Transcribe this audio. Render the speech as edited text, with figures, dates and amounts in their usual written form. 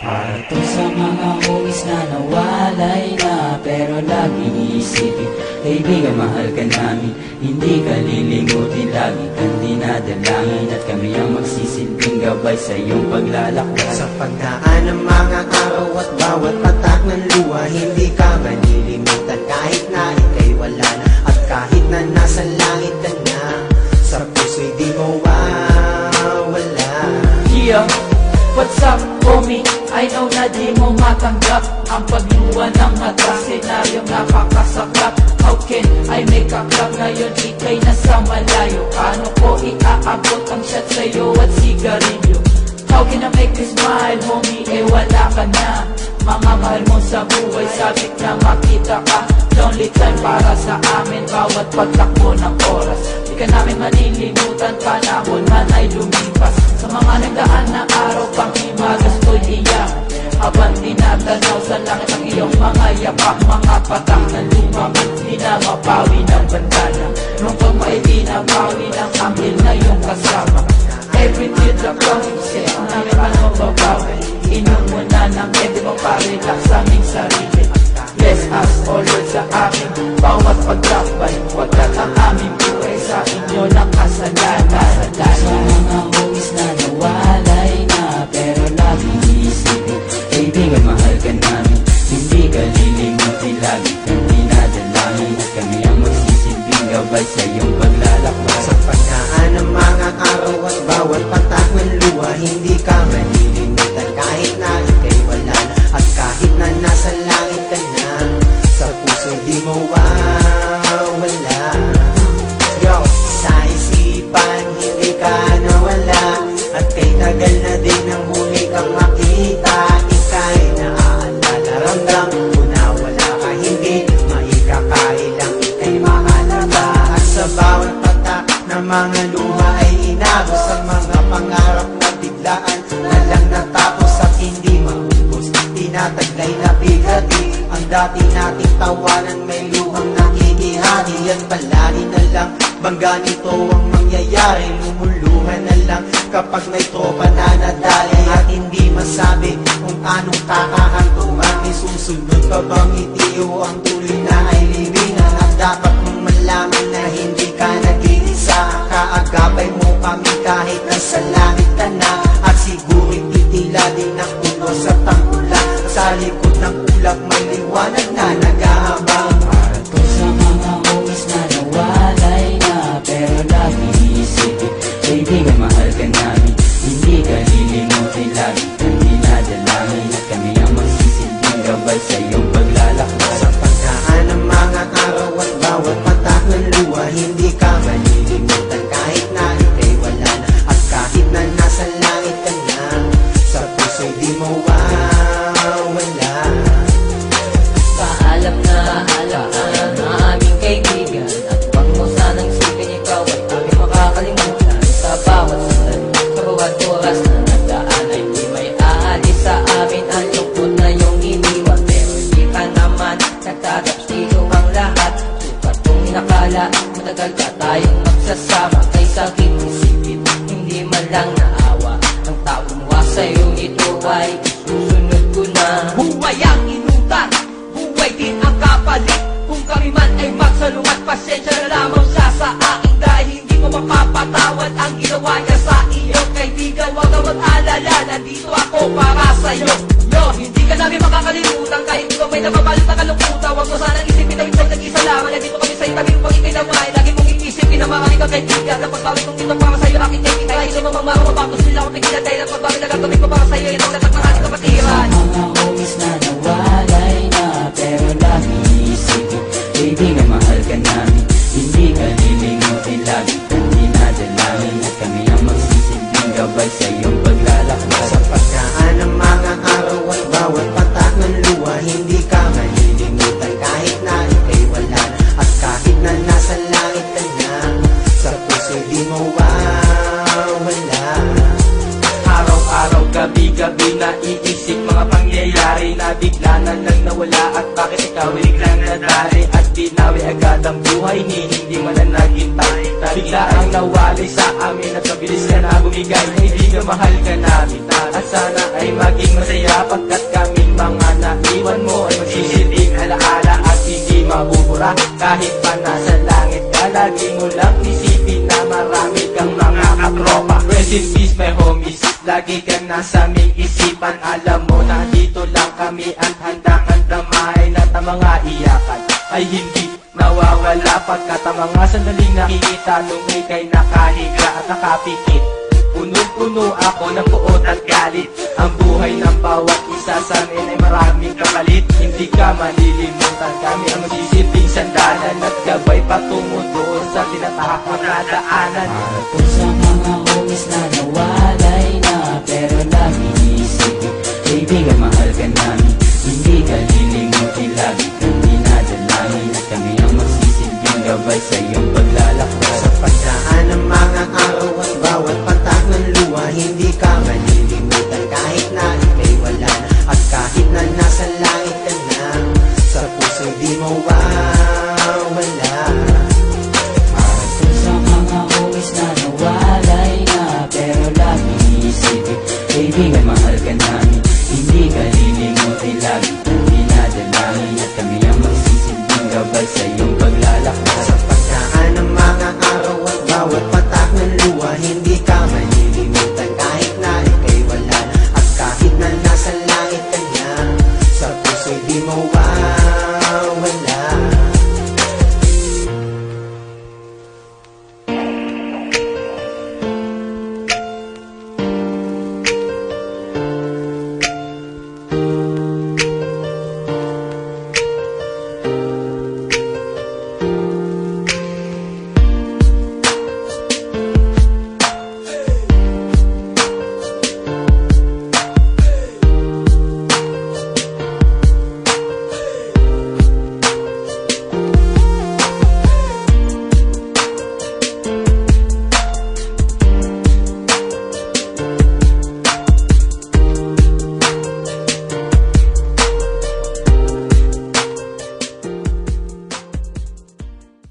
Para to sa mga homies na nawalay na, pero laging iisipin, kaibigan mahal ka namin, hindi ka lilimutin, lagi kang dinadalangin, at kami ang magsisilbing gabay sa iyong paglalakbay. Sa pagdaan ng mga araw at bawat patak ng luha, hindi ka malilimutan kahit na ika'y wala na, at kahit na nasa langit ka na, sa puso'y di mawawala. Yeah, what's up homie? I know na di mo matanggap ang pagluwa ng mata, senaryong napakasakap. How can I make a club ngayon ika'y nasa malayo? Paano ko iaabot ang shot sa'yo at sigarilyo? How can I make you smile homie? Eh wala ka na. Mga mahal mo sa buhay, sabik na makita ka. Lonely time para sa amin, bawat pagtakbo ng oras. Di ka namin malilimutan, panahon man ay lumipas. Sa mga nagdaan na araw, pang himagas ko'y iyak, habang tinatanaw sa langit ang iyong mga yapak. Mga patak na lumaman, di na mapawi ng bantana. Nung pag may binabawi ng anghel na iyong kasama. Every teardrop coming, siya ang namin paano babawi. Inom mo na ng hindi mo pa-relax sa aming sarili. Bless us, O Lord, sa amin bawat pagtakbay, wagkat ang aming buhay sa inyo ng kasalanan. Sa mga homies na nawalay na, pero laging iisipin, kaibigan mahal ka namin, hindi ka lilimutin, lagi kang dinadalangin, at kami ang magsisilbing gabay sa iyong paglalakbay. Sa pagdaan ng mga araw at bawat patak ng luha, hindi ka malilimutan kahit na ika'y wala na, at kahit na nasa langit ka na, sa puso di mawawala. Yo, sa isipan hindi ka nawala, at kay tagal na din ang huli kang makita. Ika'y naaalala, ramdam mo na wala ka, hindi maikakailang ika'y mahalaga. At sa bawat patak ng mga luha ay inago sa mga pangarap na biglaan na lang natapos at hindi maubos. Tinataglay na bigati ang dati nating tawanan, may luhang nakikihati, at palagi na lang bang ganito ang mangyayari. Lumuluhan na lang kapag may tropa na nadali, at hindi masabi kung anong kakahantungan. May susunod pa bang itiyo ang tuloy na ay libingan, at dapat mong malaman na hindi ka nag-iisa. Kaagapay mo kami kahit nasa langit ka na, at siguro'y titila din ang ulo sa tangkulan. Sa likod ng ulap may liwanag na nag-aabang. Para to sa mga homies na nawalay na, pero laging iisipin, kaibigan mahal ka namin, hindi ka lilimutin, lagi kang dinadalangin, at kami ang magsisilbing gabay sa iyong paglalakbay. Sa pagdaan ng mga araw at bawat patak ng luha, hindi ka malilimutan kahit na ika'y wala na, at kahit na nasa langit ka na, sa puso'y di mawawala. Paalam na aming kaibigan, at huwag mo sanang isipin ikaw ay aming makakalimutan. Sa bawat sandali, sa bawat oras na nagdaan, ay di may aalis sa amin ang lungkot na iyong iniwan. Pero di ka naman nagtatapos dito ang lahat, sukat kong inakala matagal pa tayong magsasama. Kay sakit isipin, hindi man lang naawa ang taong wa sa'yo, ito ay susunod ko na. Buhay ang inutan, buhay din ang kapalit. Kung kami man ay magsalungat, pasensya na lamang siya sa akin, dahil hindi ko mapapatawad ang ginawa niya sa iyo. Kaibigan, huwag ka mag-alala, nandito ako para sa'yo. Yo, hindi ka namin makakalimutan, kahit di ba may nababalot na kalungkutan. Huwag mo sanang isipin na ikaw nag-isa lamang, nandito kami sa'yo, tabi mo pag ikay naman. Lagi mong iisipin na marami kang kaibigan, na pagbawi kong dito para sa'yo aking kaibigan. Kahit sa mga mapapagos nila ako tigilan, dahil ang pagbawi na gagawin ko para sa'yo, itong latak ng ating kapatiran. Mga homies na nawalay na, pero laging iisipin, kaibigan mahal ka namin, hindi ka lilimutin, lagi kang dinadalangin, at kami ang magsisilbing gabay sa iyong paglalakbay. Sa pagdaan ng mga araw isip mga pangyayari na bigla na lang nawala. At bakit ikaw biglang nadali at binawi agad ang buhay ni hindi man na naghintay. Bigla ang nawali sa amin at mabilis ka na bumigay. Kaibigan, mahal ka namin at sana ay maging masaya pagkat kaming mga naiwan mo ay magsisilbing alaala at hindi mabubura. Kahit pa nasa langit ka, lagi mo lang isipin na marami kang mga katropa. Rest in peace my homies, lagi kang nasa aming isipan. Alam mo na dito lang kami at handa-handa main at ang mga iyakan ay hindi nawawala pagkat ang mga sandaling nakikita nung ika'y nakahiga at nakapikit. Punong-puno ako ng puot at galit. Ang buhay ng bawat isa sa amin ay maraming kapalit. Hindi ka malilimutan, kami ang magsisilbing sandalan at gabay patungo doon sa tinatahak na daanan. Para po sa mga homies na nawalay na pero lagi isip, kaibigan, mahal ka namin